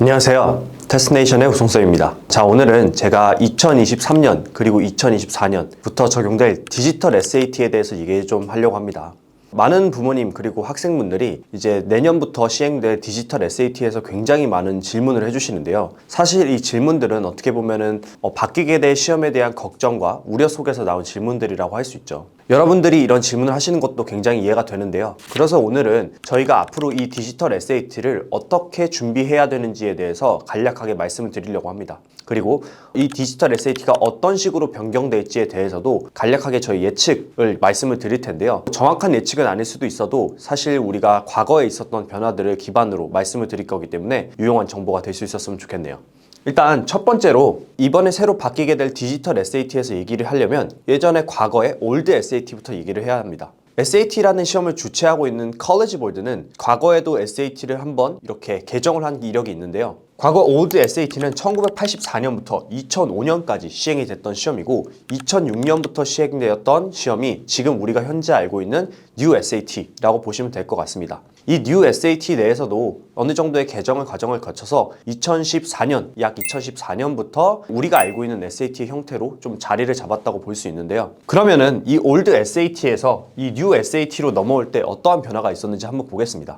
안녕하세요. 테스트네이션의 우송쌤입니다. 자, 오늘은 제가 2023년 그리고 2024년부터 적용될 디지털 SAT에 대해서 얘기 좀 하려고 합니다. 많은 부모님 그리고 학생분들이 이제 내년부터 시행될 디지털 SAT에서 굉장히 많은 질문을 해주시는데요. 사실 이 질문들은 어떻게 보면은 바뀌게 될 시험에 대한 걱정과 우려 속에서 나온 질문들이라고 할 수 있죠. 여러분들이 이런 질문을 하시는 것도 굉장히 이해가 되는데요. 그래서 오늘은 저희가 앞으로 이 디지털 SAT를 어떻게 준비해야 되는지에 대해서 간략하게 말씀을 드리려고 합니다. 그리고 이 디지털 SAT가 어떤 식으로 변경될지에 대해서도 간략하게 저희 예측을 말씀을 드릴 텐데요. 정확한 예측은 아닐 수도 있어도 사실 우리가 과거에 있었던 변화들을 기반으로 말씀을 드릴 거기 때문에 유용한 정보가 될 수 있었으면 좋겠네요. 일단 첫 번째로 이번에 새로 바뀌게 될 디지털 SAT에서 얘기를 하려면 예전에 과거의 올드 SAT부터 얘기를 해야 합니다. SAT라는 시험을 주최하고 있는 컬리지 보드는 과거에도 SAT를 한번 이렇게 개정을 한 이력이 있는데요. 과거 올드 SAT는 1984년부터 2005년까지 시행이 됐던 시험이고 2006년부터 시행되었던 시험이 지금 우리가 현재 알고 있는 New SAT라고 보시면 될 것 같습니다. 이 New SAT 내에서도 어느 정도의 개정을 과정을 거쳐서 2014년, 약 2014년부터 우리가 알고 있는 SAT의 형태로 좀 자리를 잡았다고 볼 수 있는데요. 그러면은 이 올드 SAT에서 이 New SAT로 넘어올 때 어떠한 변화가 있었는지 한번 보겠습니다.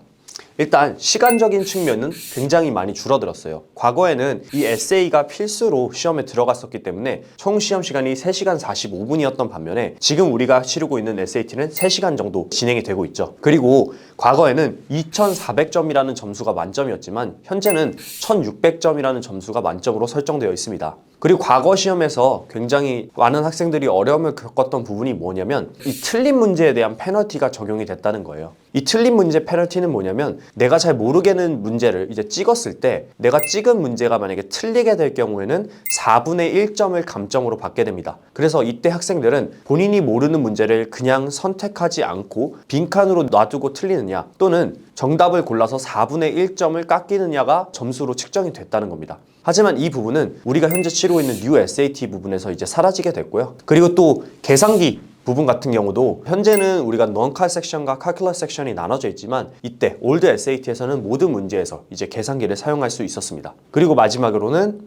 일단 시간적인 측면은 굉장히 많이 줄어들었어요. 과거에는 이 에세이가 필수로 시험에 들어갔었기 때문에 총 시험 시간이 3시간 45분이었던 반면에 지금 우리가 치르고 있는 SAT는 3시간 정도 진행이 되고 있죠. 그리고 과거에는 2400점이라는 점수가 만점이었지만 현재는 1600점이라는 점수가 만점으로 설정되어 있습니다. 그리고 과거 시험에서 굉장히 많은 학생들이 어려움을 겪었던 부분이 뭐냐면 이 틀린 문제에 대한 페널티가 적용이 됐다는 거예요. 이 틀린 문제 페널티는 뭐냐면 내가 잘 모르겠는 문제를 이제 찍었을 때 내가 찍은 문제가 만약에 틀리게 될 경우에는 4분의 1점을 감점으로 받게 됩니다. 그래서 이때 학생들은 본인이 모르는 문제를 그냥 선택하지 않고 빈칸으로 놔두고 틀리느냐 또는 정답을 골라서 4분의 1점을 깎이느냐가 점수로 측정이 됐다는 겁니다. 하지만 이 부분은 우리가 현재 치르고 있는 New SAT 부분에서 이제 사라지게 됐고요. 그리고 또 계산기 부분 같은 경우도 현재는 우리가 non-cal 섹션과 calculus 섹션이 나눠져 있지만 이때 old SAT에서는 모든 문제에서 이제 계산기를 사용할 수 있었습니다. 그리고 마지막으로는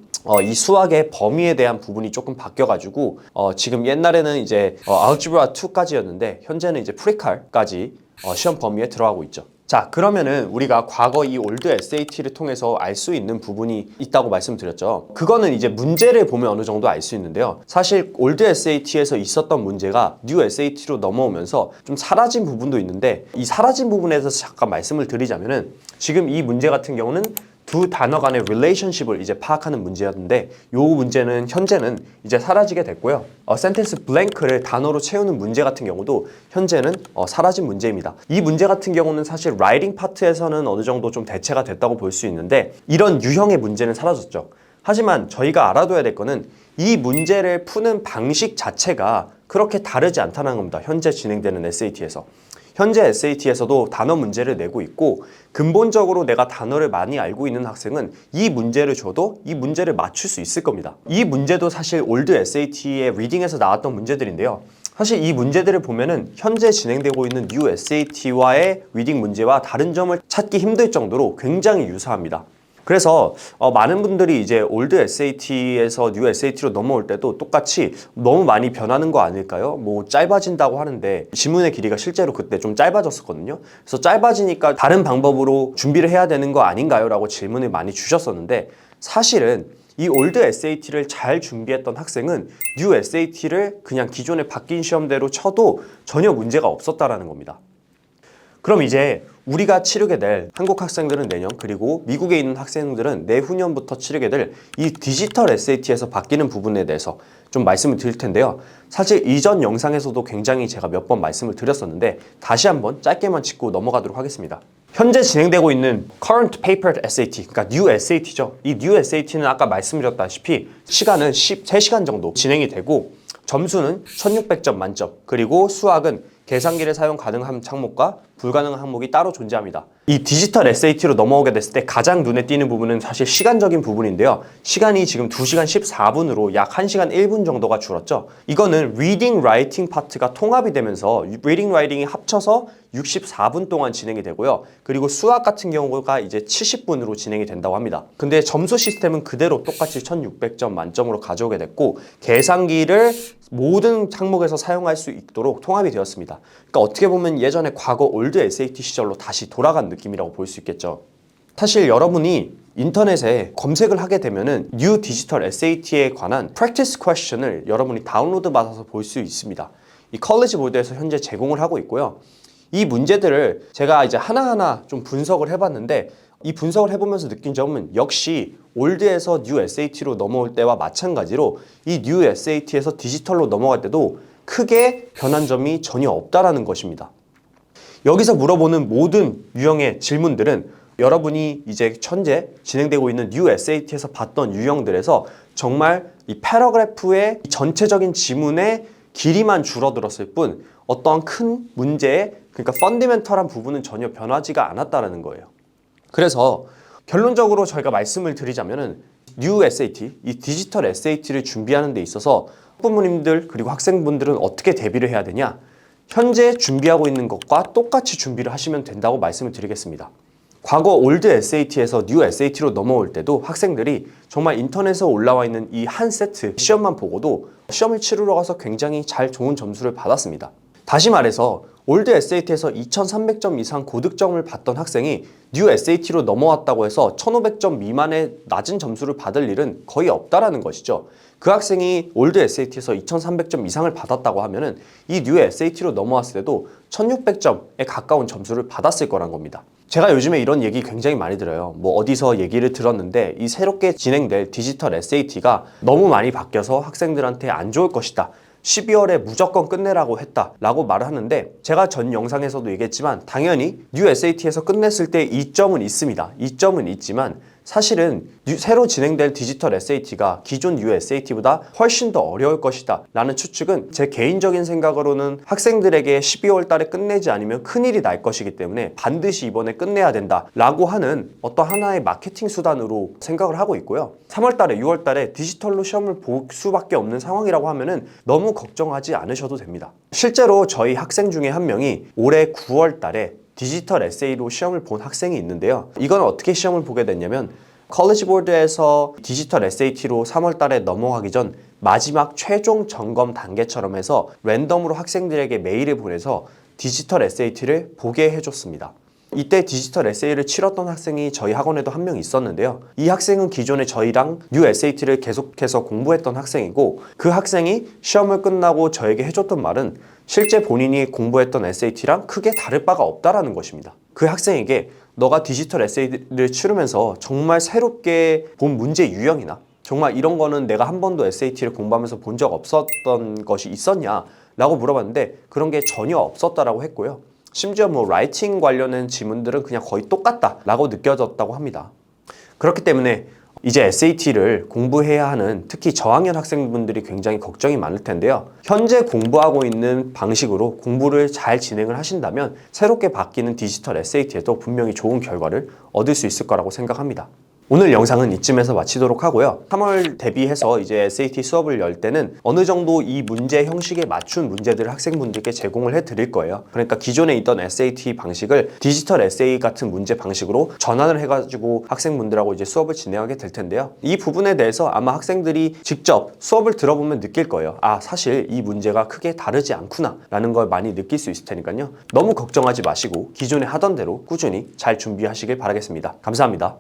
이 수학의 범위에 대한 부분이 조금 바뀌어가지고 지금 옛날에는 이제 algebra 2까지였는데 현재는 이제 pre-cal까지 시험 범위에 들어가고 있죠. 자, 그러면은 우리가 과거 이 올드 SAT를 통해서 알 수 있는 부분이 있다고 말씀드렸죠. 그거는 이제 문제를 보면 어느 정도 알 수 있는데요. 사실 올드 SAT에서 있었던 문제가 New SAT로 넘어오면서 좀 사라진 부분도 있는데 이 사라진 부분에서 잠깐 말씀을 드리자면은 지금 이 문제 같은 경우는 두 단어 간의 릴레이션십을 이제 파악하는 문제였는데 이 문제는 현재는 이제 사라지게 됐고요. 센텐스 블랭크를 단어로 채우는 문제 같은 경우도 현재는 사라진 문제입니다. 이 문제 같은 경우는 사실 라이팅 파트에서는 어느 정도 좀 대체가 됐다고 볼 수 있는데 이런 유형의 문제는 사라졌죠. 하지만 저희가 알아둬야 될 거는 이 문제를 푸는 방식 자체가 그렇게 다르지 않다는 겁니다. 현재 진행되는 SAT에서. 현재 SAT에서도 단어 문제를 내고 있고 근본적으로 내가 단어를 많이 알고 있는 학생은 이 문제를 줘도 이 문제를 맞출 수 있을 겁니다. 이 문제도 사실 올드 SAT의 리딩에서 나왔던 문제들인데요. 사실 이 문제들을 보면은 현재 진행되고 있는 New SAT와의 리딩 문제와 다른 점을 찾기 힘들 정도로 굉장히 유사합니다. 그래서 많은 분들이 이제 올드 SAT에서 New SAT로 넘어올 때도 똑같이 너무 많이 변하는 거 아닐까요? 뭐 짧아진다고 하는데 지문의 길이가 실제로 그때 좀 짧아졌었거든요. 그래서 짧아지니까 다른 방법으로 준비를 해야 되는 거 아닌가요? 라고 질문을 많이 주셨었는데 사실은 이 올드 SAT를 잘 준비했던 학생은 New SAT를 그냥 기존에 바뀐 시험대로 쳐도 전혀 문제가 없었다라는 겁니다. 그럼 이제 우리가 치르게 될 한국 학생들은 내년 그리고 미국에 있는 학생들은 내후년부터 치르게 될 이 디지털 SAT에서 바뀌는 부분에 대해서 좀 말씀을 드릴 텐데요. 사실 이전 영상에서도 굉장히 제가 몇 번 말씀을 드렸었는데 다시 한번 짧게만 짚고 넘어가도록 하겠습니다. 현재 진행되고 있는 Current Paper SAT, 그러니까 New SAT죠. 이 New SAT는 아까 말씀드렸다시피 시간은 13시간 정도 진행이 되고 점수는 1600점 만점, 그리고 수학은 계산기를 사용 가능한 항목과 불가능한 항목이 따로 존재합니다. 이 디지털 SAT로 넘어오게 됐을 때 가장 눈에 띄는 부분은 사실 시간적인 부분인데요. 시간이 지금 2시간 14분으로 약 1시간 1분 정도가 줄었죠. 이거는 리딩, 라이팅 파트가 통합이 되면서 리딩, 라이팅이 합쳐서 64분 동안 진행이 되고요. 그리고 수학 같은 경우가 이제 70분으로 진행이 된다고 합니다. 근데 점수 시스템은 그대로 똑같이 1600점 만점으로 가져오게 됐고 계산기를 모든 항목에서 사용할 수 있도록 통합이 되었습니다. 그러니까 어떻게 보면 예전에 과거 올드 SAT 시절로 다시 돌아간 느낌이라고 볼 수 있겠죠. 사실 여러분이 인터넷에 검색을 하게 되면은 New Digital SAT에 관한 Practice Question을 여러분이 다운로드 받아서 볼 수 있습니다. 이 컬리지 보드에서 현재 제공을 하고 있고요. 이 문제들을 제가 이제 하나하나 좀 분석을 해봤는데 이 분석을 해보면서 느낀 점은 역시 올드에서 뉴 SAT로 넘어올 때와 마찬가지로 이 뉴 SAT에서 디지털로 넘어갈 때도 크게 변한 점이 전혀 없다라는 것입니다. 여기서 물어보는 모든 유형의 질문들은 여러분이 이제 현재 진행되고 있는 뉴 SAT에서 봤던 유형들에서 정말 이 패러그래프의 전체적인 지문의 길이만 줄어들었을 뿐 어떠한 큰 문제에 그러니까 펀디멘털한 부분은 전혀 변하지가 않았다는 거예요. 그래서 결론적으로 저희가 말씀을 드리자면은 뉴 SAT, 이 디지털 SAT를 준비하는 데 있어서 학부모님들 그리고 학생분들은 어떻게 대비를 해야 되냐? 현재 준비하고 있는 것과 똑같이 준비를 하시면 된다고 말씀을 드리겠습니다. 과거 올드 SAT에서 뉴 SAT로 넘어올 때도 학생들이 정말 인터넷에 올라와 있는 이 한 세트 시험만 보고도 시험을 치르러 가서 굉장히 잘 좋은 점수를 받았습니다. 다시 말해서 올드 SAT에서 2300점 이상 고득점을 받던 학생이 뉴 SAT로 넘어왔다고 해서 1500점 미만의 낮은 점수를 받을 일은 거의 없다라는 것이죠. 그 학생이 올드 SAT에서 2300점 이상을 받았다고 하면은 이 뉴 SAT로 넘어왔을 때도 1600점에 가까운 점수를 받았을 거란 겁니다. 제가 요즘에 이런 얘기 굉장히 많이 들어요. 뭐 어디서 얘기를 들었는데 이 새롭게 진행될 디지털 SAT가 너무 많이 바뀌어서 학생들한테 안 좋을 것이다. 12월에 무조건 끝내라고 했다라고 말을 하는데 제가 전 영상에서도 얘기했지만 당연히 뉴 SAT에서 끝냈을 때 이점은 있습니다. 이점은 있지만 사실은 새로 진행될 디지털 SAT가 기존 뉴 SAT보다 훨씬 더 어려울 것이다 라는 추측은 제 개인적인 생각으로는 학생들에게 12월 달에 끝내지 않으면 큰일이 날 것이기 때문에 반드시 이번에 끝내야 된다 라고 하는 어떤 하나의 마케팅 수단으로 생각을 하고 있고요. 3월 달에 6월 달에 디지털로 시험을 볼 수밖에 없는 상황이라고 하면은 너무 걱정하지 않으셔도 됩니다. 실제로 저희 학생 중에 한 명이 올해 9월 달에 디지털 에세이로 시험을 본 학생이 있는데요. 이건 어떻게 시험을 보게 됐냐면 컬리지 보드에서 디지털 SAT로 3월 달에 넘어가기 전 마지막 최종 점검 단계처럼 해서 랜덤으로 학생들에게 메일을 보내서 디지털 SAT를 보게 해줬습니다. 이때 디지털 에세이를 치렀던 학생이 저희 학원에도 한 명 있었는데요. 이 학생은 기존에 저희랑 뉴 SAT를 계속해서 공부했던 학생이고 그 학생이 시험을 끝나고 저에게 해줬던 말은 실제 본인이 공부했던 SAT랑 크게 다를 바가 없다라는 것입니다. 그 학생에게 너가 디지털 에세이를 치르면서 정말 새롭게 본 문제 유형이나 정말 이런 거는 내가 한 번도 SAT를 공부하면서 본 적 없었던 것이 있었냐? 라고 물어봤는데 그런 게 전혀 없었다라고 했고요. 심지어 뭐 라이팅 관련된 지문들은 그냥 거의 똑같다라고 느껴졌다고 합니다. 그렇기 때문에 이제 SAT를 공부해야 하는 특히 저학년 학생분들이 굉장히 걱정이 많을 텐데요. 현재 공부하고 있는 방식으로 공부를 잘 진행을 하신다면 새롭게 바뀌는 디지털 SAT에도 분명히 좋은 결과를 얻을 수 있을 거라고 생각합니다. 오늘 영상은 이쯤에서 마치도록 하고요. 3월 대비해서 이제 SAT 수업을 열 때는 어느 정도 이 문제 형식에 맞춘 문제들을 학생분들께 제공을 해드릴 거예요. 그러니까 기존에 있던 SAT 방식을 디지털 에세이 같은 문제 방식으로 전환을 해가지고 학생분들하고 이제 수업을 진행하게 될 텐데요. 이 부분에 대해서 아마 학생들이 직접 수업을 들어보면 느낄 거예요. 아, 사실 이 문제가 크게 다르지 않구나 라는 걸 많이 느낄 수 있을 테니까요. 너무 걱정하지 마시고 기존에 하던 대로 꾸준히 잘 준비하시길 바라겠습니다. 감사합니다.